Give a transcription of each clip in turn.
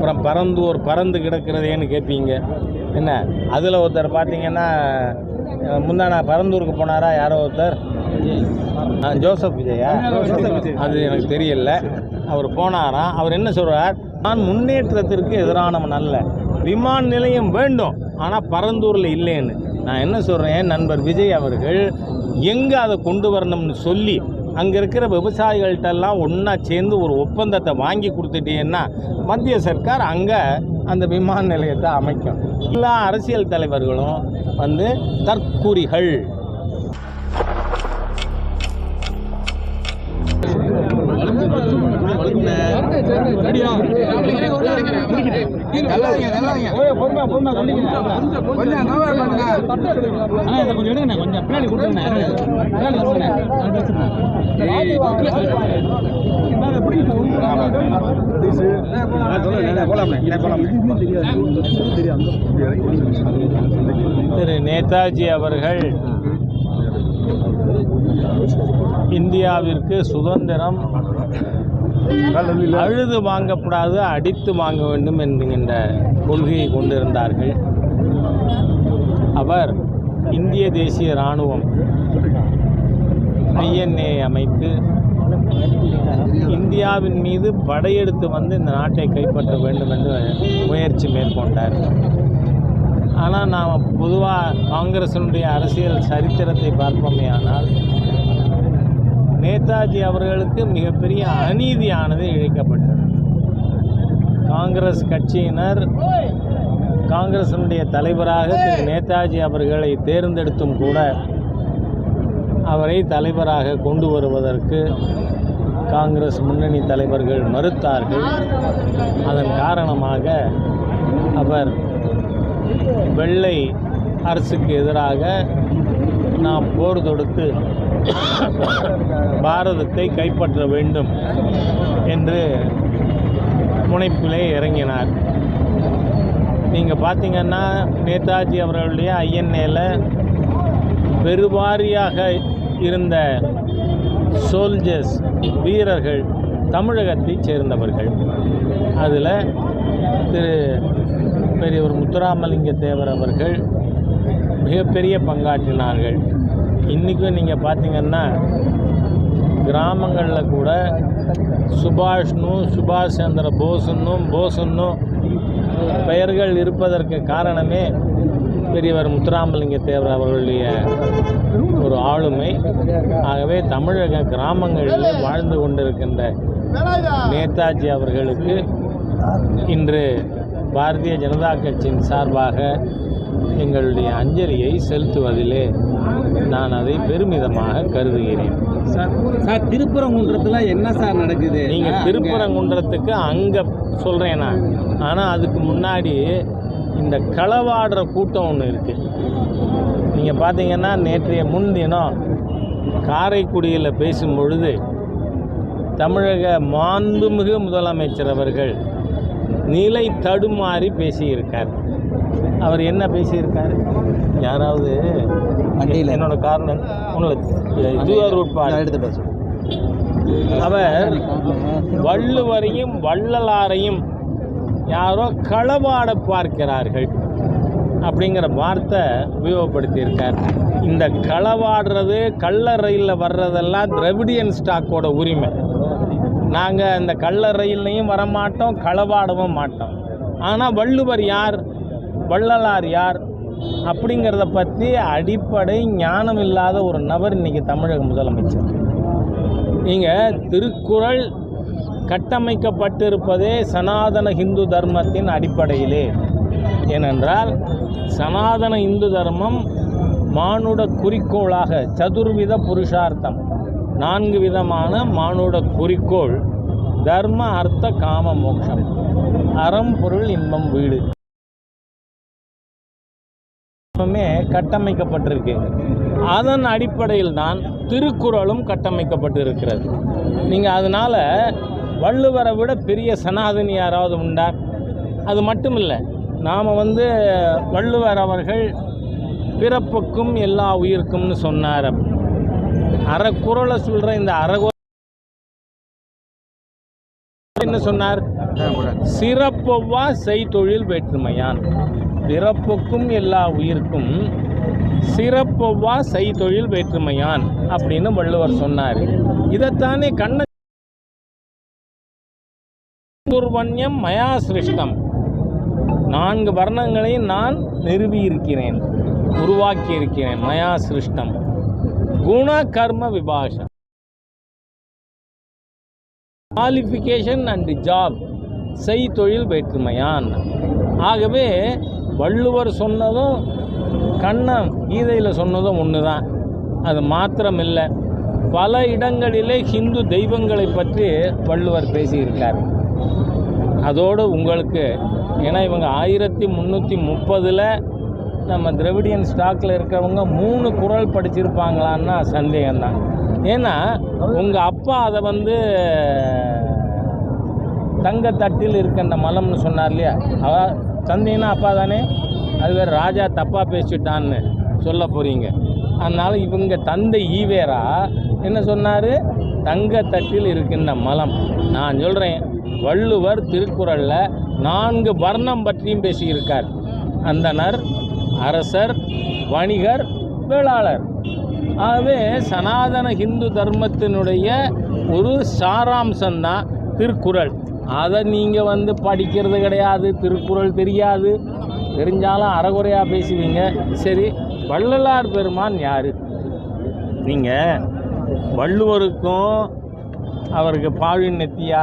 அப்புறம் பரந்தூர் பறந்து கிடக்கிறதேன்னு கேட்பீங்க. என்ன அதில் ஒருத்தர் பார்த்தீங்கன்னா முந்தான பரந்தூருக்கு போனாரா யாரோ ஒருத்தர், ஜோசப் விஜயா, அது எனக்கு தெரியல. அவர் போனாராம். அவர் என்ன சொல்கிறார், நான் முன்னேற்றத்திற்கு எதிரானவன் அல்ல, விமான நிலையம் வேண்டும் ஆனால் பரந்தூரில் இல்லைன்னு. நான் என்ன சொல்கிறேன், நண்பர் விஜய் அவர்கள் எங்கே அதை கொண்டு வரணும்னு சொல்லி அங்கே இருக்கிற விவசாயிகள்கிட்டெல்லாம் ஒன்றா சேர்ந்து ஒரு ஒப்பந்தத்தை வாங்கி கொடுத்துட்டீங்கன்னா மத்திய சர்க்கார் அங்கே அந்த விமான நிலையத்தை அமைக்கும். எல்லா அரசியல் தலைவர்களும் வந்து தற்குறிகள். திரு நேதாஜி அவர்கள் இந்தியாவிற்கு சுதந்திரம் அழுது வாங்கப்படாது, அடித்து வாங்க வேண்டும் என்கின்ற கொள்கையை கொண்டிருந்தார்கள். அவர் இந்திய தேசிய இராணுவம் INA அமைத்து இந்தியாவின் மீது படையெடுத்து வந்து இந்த நாட்டை கைப்பற்ற வேண்டும் என்று முயற்சி மேற்கொண்டார். ஆனால் நாம் பொதுவாக காங்கிரசினுடைய அரசியல் சரித்திரத்தை பார்ப்போமே ஆனால் நேதாஜி அவர்களுக்கு மிகப்பெரிய அநீதியானது இழைக்கப்பட்டது. காங்கிரஸ் கட்சியினர் காங்கிரசினுடைய தலைவராக திரு நேதாஜி அவர்களை தேர்ந்தெடுத்தும் கூட அவரை தலைவராக கொண்டு வருவதற்கு காங்கிரஸ் முன்னணி தலைவர்கள் மறுத்தார்கள். அதன் காரணமாக அவர் வெள்ளை அரசுக்கு எதிராக நாம் போர் தொடுத்து பாரதத்தை கைப்பற்ற வேண்டும் என்று முனைப்பிலே இறங்கினார். நீங்கள் பார்த்தீங்கன்னா நேதாஜி அவர்களுடைய INAல பெருவாரியாக இருந்த சோல்ஜர்ஸ் வீரர்கள் தமிழகத்தைச் சேர்ந்தவர்கள். அதில் திரு பெரியவர் முத்துராமலிங்க தேவர் அவர்கள் மிகப்பெரிய பங்காற்றினார்கள். இன்றைக்கும் நீங்கள் பார்த்தீங்கன்னா கிராமங்களில் கூட சுபாஷ் சந்திர போஸுன்னும் பெயர்கள் இருப்பதற்கு காரணமே பெரியவர் முத்துராமலிங்க தேவர் அவர்களுடைய ஒரு ஆளுமை. ஆகவே தமிழக கிராமங்களில் வாழ்ந்து கொண்டிருக்கின்ற நேதாஜி அவர்களுக்கு இன்று பாரதிய ஜனதா கட்சியின் சார்பாக எங்களுடைய அஞ்சலியை செலுத்துவதிலே நான் அதை பெருமிதமாக கருதுகிறேன். சார் திருப்பரங்குன்றத்தில் என்ன சார் நடக்குது? நீங்கள் திருப்பரங்குன்றத்துக்கு அங்கே சொல்கிறேன் நான், ஆனால் அதுக்கு முன்னாடி இந்த களவாடுற கூட்டம் ஒன்று இருக்குது. நீங்கள் பார்த்தீங்கன்னா நேற்றைய முன்தினம் காரைக்குடியில் பேசும் பொழுது தமிழக மாண்புமிகு முதலமைச்சர் அவர்கள் நிலை தடுமாறி பேசியிருக்கார். அவர் என்ன பேசியிருக்கார்? யாராவது என்னோட காரணம் அவர் வள்ளுவரையும் வள்ளலாரையும் யாரோ களவாட பார்க்கிறார்கள் அப்படிங்கிற வார்த்தை உபயோகப்படுத்தியிருக்கார். இந்த களவாடுறது கள்ள ரயிலில் வர்றதெல்லாம் திராவிடியன் ஸ்டாக்கோட உரிமை. நாங்கள் அந்த கள்ள ரயில்லையும் வரமாட்டோம், களவாடவும் மாட்டோம். ஆனால் வள்ளுவர் யார், வள்ளலார் யார் அப்படிங்கிறத பற்றி அடிப்படை ஞானம் இல்லாத ஒரு நபர் இன்றைக்கி தமிழக முதலமைச்சர். நீங்கள் திருக்குறள் கட்டமைக்கப்பட்டிருப்பதே சனாதன இந்து தர்மத்தின் அடிப்படையிலே. ஏனென்றால் சனாதன இந்து தர்மம் மானுட குறிக்கோளாக சதுர்வித புருஷார்த்தம், 4 விதமான மானுட குறிக்கோள், தர்ம அர்த்த காம மோட்சம், அறம் பொருள் இன்பம் வீடு கட்டமைக்கப்பட்டிருக்கு. அதன் அடிப்படையில் தான் திருக்குறளும் கட்டமைக்கப்பட்டிருக்கிறது. நீங்கள் அதனால் வள்ளுவரை விட பெரிய சனாதனி யாராவது உண்டா? அது மட்டும் இல்லை, நாம் வள்ளுவர் அவர்கள் பிறப்புக்கும் எல்லா உயிருக்கும்னு சொன்னார். அறக்குறளை சொல்கிற இந்த என்ன சொன்னார்? சிறப்பொவ்வா செய்தொழில் வேற்றுமையான். பிறப்புக்கும் எல்லா உயிர்க்கும் சிறப்பொவ்வா செய்தொழில் வேற்றுமையான் அப்படின்னு வள்ளுவர் சொன்னார். இதைத்தானே கண்ணூர்வண்யம் மயா சிருஷ்டம், 4 வர்ணங்களையும் நான் நிறுவியிருக்கிறேன், உருவாக்கி இருக்கிறேன். மயா சிருஷ்டம் குண கர்ம விபாஷம், குவாலிஃபிகேஷன் அண்ட் ஜாப், செய்தொழில் வேற்றுமையான். ஆகவே வள்ளுவர் சொன்னதும் கண்ணன் கீதையில் சொன்னதும் ஒன்று தான். அது மாத்திரமில்லை, பல இடங்களிலே ஹிந்து தெய்வங்களை பற்றி வள்ளுவர் பேசியிருக்கார். அதோடு உங்களுக்கு ஏன்னா இவங்க 1330 நம்ம திராவிடியன் ஸ்டாக்கில் இருக்கிறவங்க 3 குறள் படிச்சிருப்பாங்களான்னா சந்தேகம்தான். ஏன்னா உங்கள் அப்பா அதை தங்கத்தட்டில் இருக்கின்ற மலம்னு சொன்னார் இல்லையா? தந்தைன்னா அப்பா தானே, அது வேறு ராஜா தப்பாக பேசிட்டான்னு சொல்ல போகிறீங்க. அதனால் இவங்க தந்தை ஈவேரா என்ன சொன்னார்? தங்கத்தட்டில் இருக்கின்ற மலம். நான் சொல்கிறேன், வள்ளுவர் திருக்குறளில் 4 வர்ணம் பற்றியும் பேசியிருக்கார். அந்தனர், அரசர், வணிகர், வேளாளர். ஆகவே சனாதன ஹிந்து தர்மத்தினுடைய ஒரு சாராம்சம்தான் திருக்குறள். அதை நீங்கள் படிக்கிறது கிடையாது, திருக்குறள் தெரியாது, தெரிஞ்சாலும் அறகுறையாக பேசுவீங்க. சரி, வள்ளலார் பெருமான் யார்? நீங்கள் வள்ளுவருக்கும் அவருக்கு பாழின் நெத்தியா,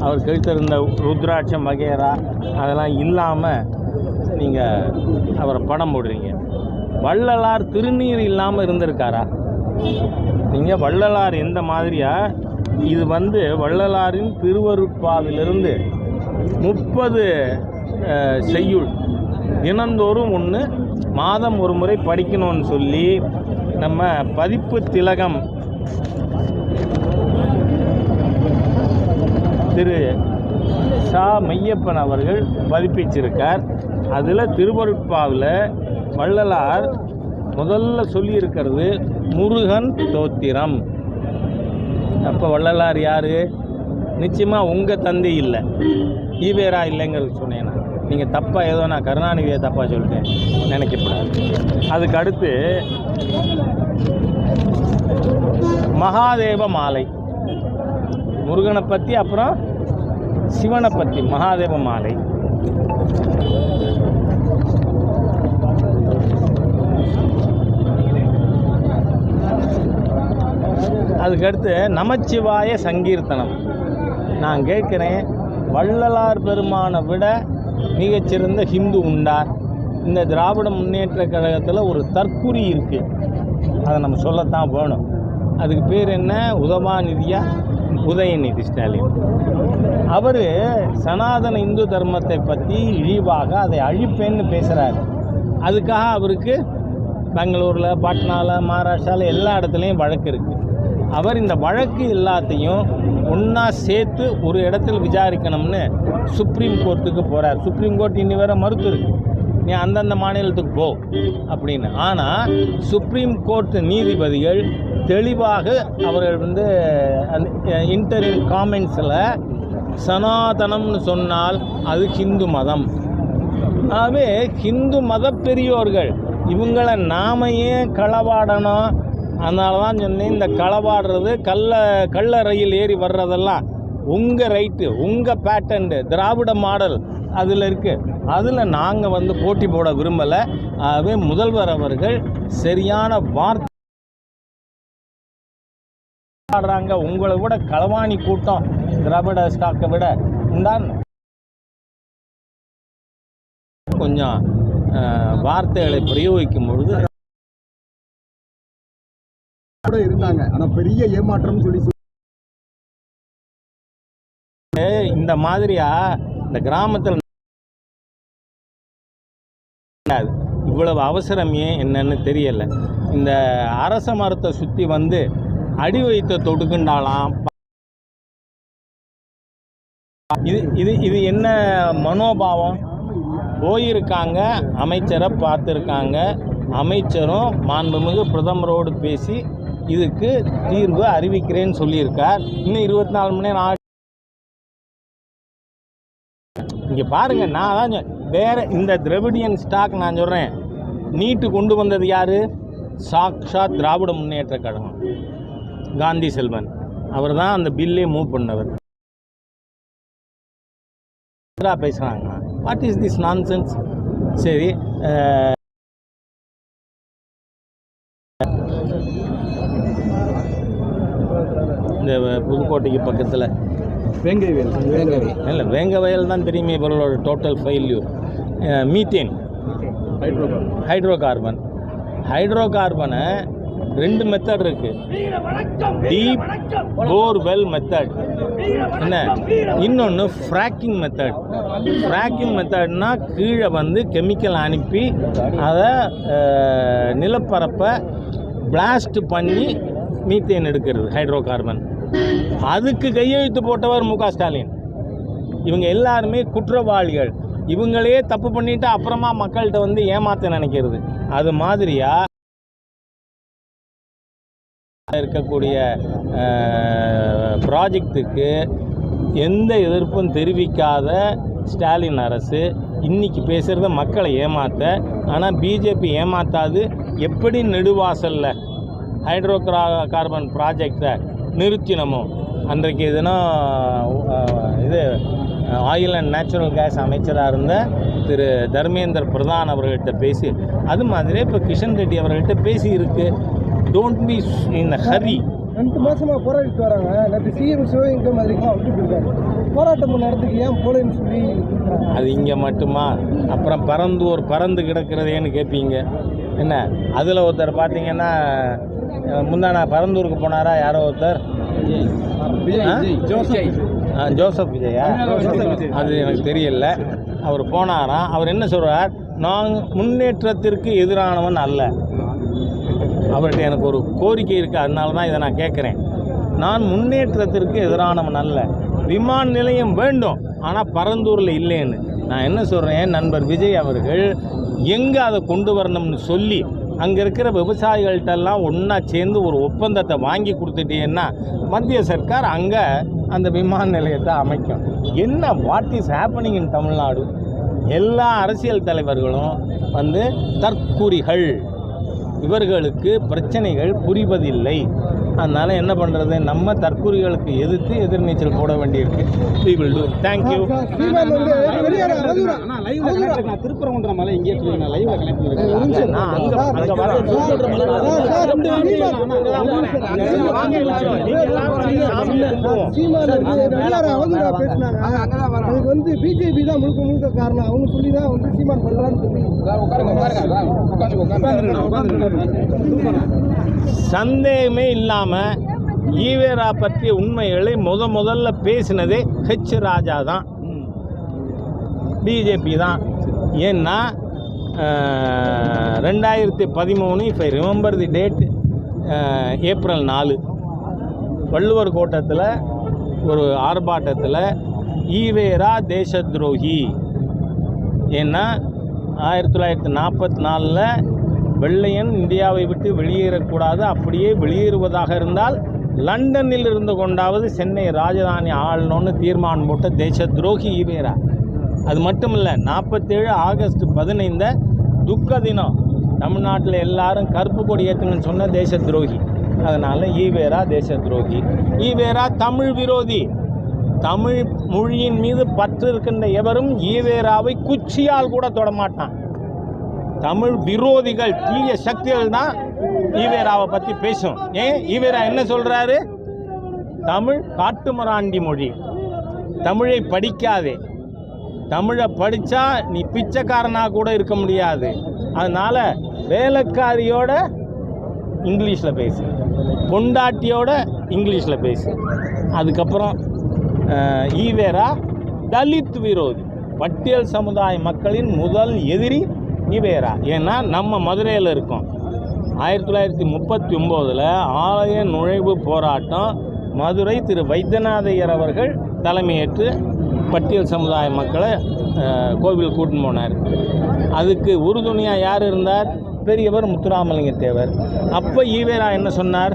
அவர் கழித்திருந்த ருத்ராட்சம் வகைரா அதெல்லாம் இல்லாமல் நீங்கள் அவரை படம் போடுறீங்க. வள்ளலார் திருநீர் இல்லாமல் இருந்திருக்காரா? நீங்கள் வள்ளலார் எந்த மாதிரியா? இது வள்ளலாரின் திருவருட்பாவிலிருந்து 30 செய்யுள் தினந்தோறும் ஒன்று, மாதம் ஒரு முறை படிக்கணும்னு சொல்லி நம்ம பதிப்பு திலகம் திரு சா மையப்பன் அவர்கள் பதிப்பிச்சிருக்கார். அதில் திருவருட்பாவில் வள்ளலார் முதல்ல சொல்லியிருக்கிறது முருகன் தோத்திரம். அப்போ வள்ளலார் யார்? நிச்சயமாக உங்கள் தந்தை இல்லை, ஈவேரா இல்லைங்கிறது சொன்னேன். நீங்கள் தப்பாக ஏதோ நான் கருணாநிதியை தப்பாக சொல்லிட்டேன் நினைக்கப்படாது. அதுக்கு அடுத்து மகாதேவ மாலை, முருகனை பற்றி, அப்புறம் சிவனை பற்றி மகாதேவ மாலை. அதுக்கடுத்து நமச்சிவாய சங்கீர்த்தனம். நான் கேட்குறேன், வள்ளலார் பெருமானை விட மிகச்சிறந்த ஹிந்து உண்டா? இந்த திராவிட முன்னேற்ற கழகத்தில் ஒரு தற்குறி இருக்குது, அதை நம்ம சொல்லத்தான் வேணும். அதுக்கு பேர் என்ன? உதவாநிதியா? உதயநிதி ஸ்டாலின். அவர் சனாதன இந்து தர்மத்தை பற்றி இழிவாக அதை அழிப்பேன்னு பேசுகிறார். அதுக்காக அவருக்கு பெங்களூரில், பாட்னாவில், மகாராஷ்டிராவில் எல்லா இடத்துலையும் வழக்கு இருக்குது. அவர் இந்த வழக்கு எல்லாத்தையும் ஒன்றா சேர்த்து ஒரு இடத்தில் விசாரிக்கணும்னு சுப்ரீம் கோர்ட்டுக்கு போகிறார். சுப்ரீம் கோர்ட் இன்னி வேறு மறுத்துருக்கு, நீ அந்தந்த மாநிலத்துக்கு போ அப்படின்னு. ஆனால் சுப்ரீம் கோர்ட் நீதிபதிகள் தெளிவாக அவர்கள் அந்த இன்டரிம் காமெண்ட்ஸில் சனாதனம்னு சொன்னால் அது ஹிந்து மதம். ஆகவே ஹிந்து மத பெரியோர்கள் இவங்களை நாம ஏன் களவாடணும்? அதனால தான் சொன்னேன், இந்த களவாடுறது கள்ள ரயில் ஏறி வர்றதெல்லாம் உங்கள் ரைட்டு, உங்கள் பேட்டன்ட்டு, திராவிட மாடல் அதில் இருக்குது. அதில் நாங்கள் போட்டி போட விரும்பலை. ஆகவே முதல்வர் அவர்கள் சரியான வார்த்தை ஆடுறாங்க. உங்களை விட களவாணி கூட்டம் திராவிட ஸ்டாக்கை விட உண்டான்னு கொஞ்சம் வார்த்தைகளை பிரயோகிக்கும் பொழுது இருந்தாங்க. ஆனால் பெரிய ஏமாற்றம் சொல்லி இந்த மாதிரியா இந்த கிராமத்தில் இவ்வளவு அவசரம் ஏன் என்னன்னு தெரியல. இந்த அரச மரத்தை சுற்றி அடி வைத்த தொடுக்குண்டாலாம். இது என்ன மனோபாவம்? போயிருக்காங்க, அமைச்சரை பார்த்துருக்காங்க, அமைச்சரும் மாண்புமிகு பிரதமரோடு பேசி இதுக்கு தீர்வு அறிவிக்கிறேன்னு சொல்லியிருக்கார். இன்னும் 24 மணி நேரம் இங்கே பாருங்கள், நான் தான் வேறு இந்த திராவிடியன் ஸ்டாக் நான் சொல்கிறேன், நீட்டு கொண்டு வந்தது யார்? சாக்ஷாத் திராவிட முன்னேற்ற கழகம், காந்தி செல்வன் அவர் தான் அந்த பில்லே மூவ் பண்ணவர். பேசுகிறாங்க, வாட் இஸ் திஸ் நான்சென்ஸ்? சரி, இந்த புதுக்கோட்டைக்கு பக்கத்தில் இல்லை வேங்கவயல் தான் தெரியுமே இவர்களோட டோட்டல் ஃபெயில்யூர். மீத்தேன், ஹைட்ரோகார்பனை 2 மெத்தட் இருக்குது. டீப் போர்வெல் மெத்தட் என்ன, இன்னொன்று ஃப்ராக்கிங் மெத்தட். ஃப்ராக்கிங் மெத்தட்னா கீழே வந்து கெமிக்கல் அனுப்பி அதை நிலப்பரப்பை பிளாஸ்ட் பண்ணி மீத்தேன் எடுக்கிறது ஹைட்ரோகார்பன். அதுக்கு கையெழுத்து போட்டவர் மு.க. ஸ்டாலின். இவங்க எல்லாருமே குற்றவாளிகள். இவங்களே தப்பு பண்ணிவிட்டு அப்புறமா மக்கள்கிட்ட வந்து ஏமாற்ற நினைக்கிறது. அது மாதிரியா இருக்கக்கூடிய ப்ராஜெக்டுக்கு எந்த எதிர்ப்பும் தெரிவிக்காத ஸ்டாலின் அரசு இன்றைக்கி பேசுகிறத மக்களை ஏமாற்ற. ஆனால் பிஜேபி ஏமாற்றாது. எப்படி நெடுவாசலில் கார்பன் ப்ராஜெக்டை நிறுத்தினமோ அன்றைக்கு இது ஆயில் அண்ட் நேச்சுரல் கேஸ் அமைச்சராக இருந்த திரு தர்மேந்திர பிரதான் அவர்கள்ட்ட பேசி, அது மாதிரி இப்போ கிஷன் ரெட்டி அவர்கள்ட்ட பேசி இருக்கு. Don't be in Hari. 2 மாதமாக போராடிட்டு வராங்க. நேற்று சிஎம் சிவகங்கை மாதிரிலாம் வந்துட்டு இருக்காரு. போராட்டம் நடத்துக்கு ஏன் போலேன்னு சொல்லி அது இங்கே மட்டுமா? அப்புறம் பறந்து கிடக்கிறதேன்னு கேட்பீங்க என்ன? அதில் ஒருத்தர் பார்த்தீங்கன்னா முந்தானா பரந்தூருக்கு போனாரா யாரோ ஒருத்தர், ஜோசப் விஜயா, அது எனக்கு தெரியல. அவர் போனாராம். அவர் என்ன சொல்கிறார்? நான் முன்னேற்றத்திற்கு எதிரானவன் அல்ல. அவர்கிட்ட எனக்கு ஒரு கோரிக்கை இருக்குது, அதனால தான் இதை நான் கேட்குறேன். நான் முன்னேற்றத்திற்கு எதிரானவன் அல்ல, விமான நிலையம் வேண்டும், ஆனால் பரந்தூரில் இல்லைன்னு. நான் என்ன சொல்கிறேன், நண்பர் விஜய் அவர்கள் எங்கே அதை கொண்டு வரணும்னு சொல்லி அங்கே இருக்கிற விவசாயிகள்கிட்டெல்லாம் ஒன்றா சேர்ந்து ஒரு ஒப்பந்தத்தை வாங்கி கொடுத்துட்டீங்கன்னா மத்திய சர்க்கார் அங்கே அந்த விமான நிலையத்தை அமைக்கும். என்ன what is happening in Tamil Nadu? எல்லா அரசியல் தலைவர்களும் வந்து தற்குறிகள். இவர்களுக்கு பிரச்சனைகள் புரிவதில்லை. அதனால் என்ன பண்ணுறது, நம்ம தற்கொலைகளுக்கு எதிர்த்து எதிர்நீச்சல் போட வேண்டியிருக்கு. we will do. Thank you. Thiruparankundram மலை இங்கே லைவ்ல கனெக்ட் வந்து பிஜேபி தான் முழுக்க காரணம். அவங்க சொல்லி தான் வந்து சீமான் பண்றான்னு சொல்லி சந்தேகமே இல்லாமல் ஈவேரா பற்றிய உண்மைகளை முதல்ல பேசினதே ஹெச் ராஜா தான், பிஜேபி தான். ஏன்னா 2013, if I remember the date, April 4 Valluvar கோட்டத்தில் ஒரு ஆர்ப்பாட்டத்தில் ஈவேரா தேச துரோகி. ஏன்னா 1944 வெள்ளையன் இந்தியாவை விட்டு வெளியேறக்கூடாது, அப்படியே வெளியேறுவதாக இருந்தால் லண்டனில் இருந்து கொண்டாவது சென்னை ராஜதானி ஆளணும்னு தீர்மானம் போட்ட தேச துரோகி ஈவேரா. அது மட்டும் இல்லை, 47 ஆகஸ்ட் 15 துக்க தினம், தமிழ்நாட்டில் எல்லாரும் கருப்பு கொடி ஏற்றுங்கன்னு சொன்ன தேச துரோகி. அதனால் ஈவேரா தேச துரோகி. ஈவேரா தமிழ் விரோதி. தமிழ் மொழியின் மீது பற்று இருக்கின்ற எவரும் ஈவேராவை குச்சியால் கூட தொடமாட்டான். தமிழ் விரோதிகள், தீய சக்திகள் தான் ஈவேராவை பற்றி பேசும். ஏன் ஈவேரா என்ன சொல்கிறாரு? தமிழ் காட்டுமராண்டி மொழி, தமிழை படிக்காதே, தமிழை படித்தா நீ பிச்சைக்காரனாக கூட இருக்க முடியாது, அதனால் வேலைக்காரியோட இங்கிலீஷில் பேசு, பொண்டாட்டியோட இங்கிலீஷில் பேசு. அதுக்கப்புறம் ஈவேரா தலித் விரோதி, பட்டியல் சமுதாய மக்களின் முதல் எதிரி ஈவேரா. ஏன்னா நம்ம மதுரையில் இருக்கோம். 1939 ஆலய நுழைவு போராட்டம் மதுரை திரு வைத்தியநாதையர் அவர்கள் தலைமையேற்று பட்டியல் சமுதாய மக்களை கோவில் கூட்டின்னு போனார். அதுக்கு உறுதுணையாக யார் இருந்தார்? பெரியவர் முத்துராமலிங்க தேவர். அப்போ ஈவேரா என்ன சொன்னார்?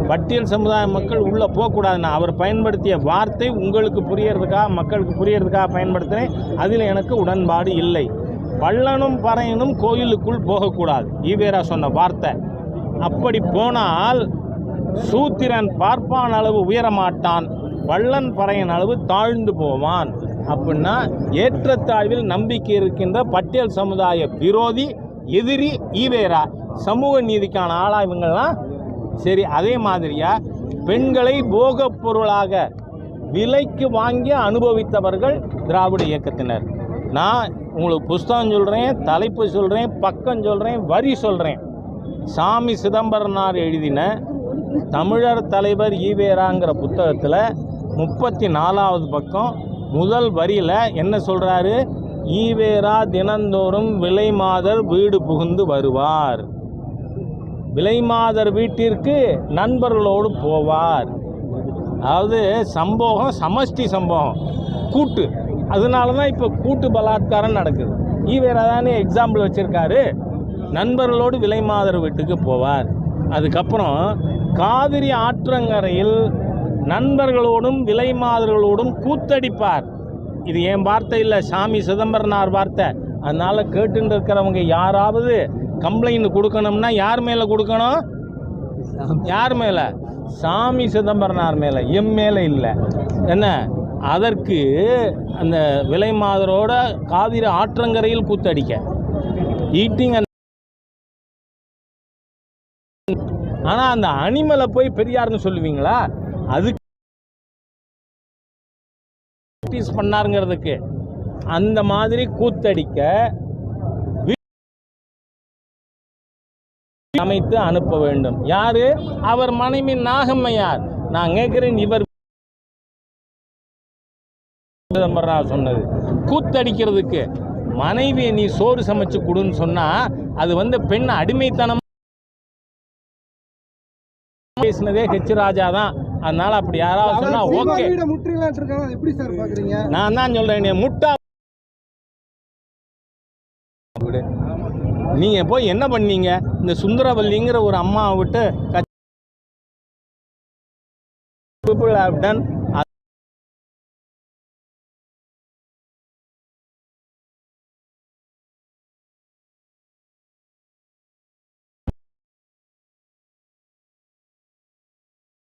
பட்டியல் சமுதாய மக்கள் உள்ளே போகக்கூடாதுன்னா அவர் பயன்படுத்திய வார்த்தை உங்களுக்கு புரியறதுக்காக, மக்களுக்கு புரியறதுக்காக பயன்படுத்தினேன். அதில் எனக்கு உடன்பாடு இல்லை. பள்ளனும் பறையனும் கோயிலுக்குள் போகக்கூடாது, ஈவேரா சொன்ன வார்த்தை. அப்படி போனால் சூத்திரன் பார்ப்பான் அளவு உயரமாட்டான், பள்ளன் பறையன் அளவு தாழ்ந்து போவான். அப்படின்னா ஏற்றத்தாழ்வில் நம்பிக்கை இருக்கின்ற பட்டியல் சமுதாய விரோதி, எதிரி ஈவேரா. சமூக நீதிக்கான ஆளா இவங்கள்லாம்? சரி, அதே மாதிரியா பெண்களை போகப் பொருளாக விலைக்கு வாங்கி அனுபவித்தவர்கள் திராவிட இயக்கத்தினர். நான் உங்களுக்கு புஸ்தகம் சொல்கிறேன், தலைப்பு சொல்கிறேன், பக்கம் சொல்கிறேன், வரி சொல்கிறேன். சாமி சிதம்பரனார் எழுதின தமிழர் தலைவர் ஈவேராங்கிற புத்தகத்தில் 34வது பக்கம் முதல் வரியில் என்ன சொல்கிறாரு? ஈவேரா தினந்தோறும் விலைமாதர் வீடு புகுந்து வருவார், விலைமாதர் வீட்டிற்கு நண்பர்களோடு போவார். அதாவது சம்பவம் சமஷ்டி சம்பவம், கூட்டு. அதனால தான் இப்போ கூட்டு பலாத்காரம் நடக்குது. ஈவேரா தானே எக்ஸாம்பிள் வச்சுருக்காரு. நண்பர்களோடு விலைமாதர் வீட்டுக்கு போவார். அதுக்கப்புறம் காவிரி ஆற்றங்கரையில் நண்பர்களோடும் விலைமாதர்களோடும் கூத்தடிப்பார். இது என் வார்த்தை இல்லை, சாமி சிதம்பரனார் வார்த்தை. அதனால் கேட்டுன்னு இருக்கிறவங்க யாராவது கம்ப்ளைண்ட் கொடுக்கணும்னா யார் மேலே கொடுக்கணும்? யார் மேலே? சாமி சிதம்பரனார் மேலே, எம் மேலே இல்லை. என்ன அதற்கு அந்த விலைமாதரோட காவிரி ஆற்றங்கரையில் கூத்தடிக்க ஈட்டிங். ஆனால் அந்த அனிமலை போய் பெரியார்னு சொல்லுவீங்களா? அதுக்கு பண்ணாருங்கிறதுக்கு அந்த மாதிரி கூத்தடிக்க அமைத்து அனுப்ப வேண்டும். யாரு? அவர் மனைவி நாகம்மையார். நான் கேட்கிறேன், இவர் சொன்னது கூத்தடிக்கிறதுக்கு மனைவியை நீ சோறு சமைச்சு கொடுன்னு சொன்னா அது பெண் அடிமைத்தனம் பேசினதே ஹெச் ராஜா தான். அதனால அப்படி யாராவது சொன்னா ஓகே. நான் தான் சொல்றேன், முட்டா. நீங்க போய் என்ன பண்ணீங்க? இந்த சுந்தரவல்லிங்கிற ஒரு அம்மாவை விட்டு people have done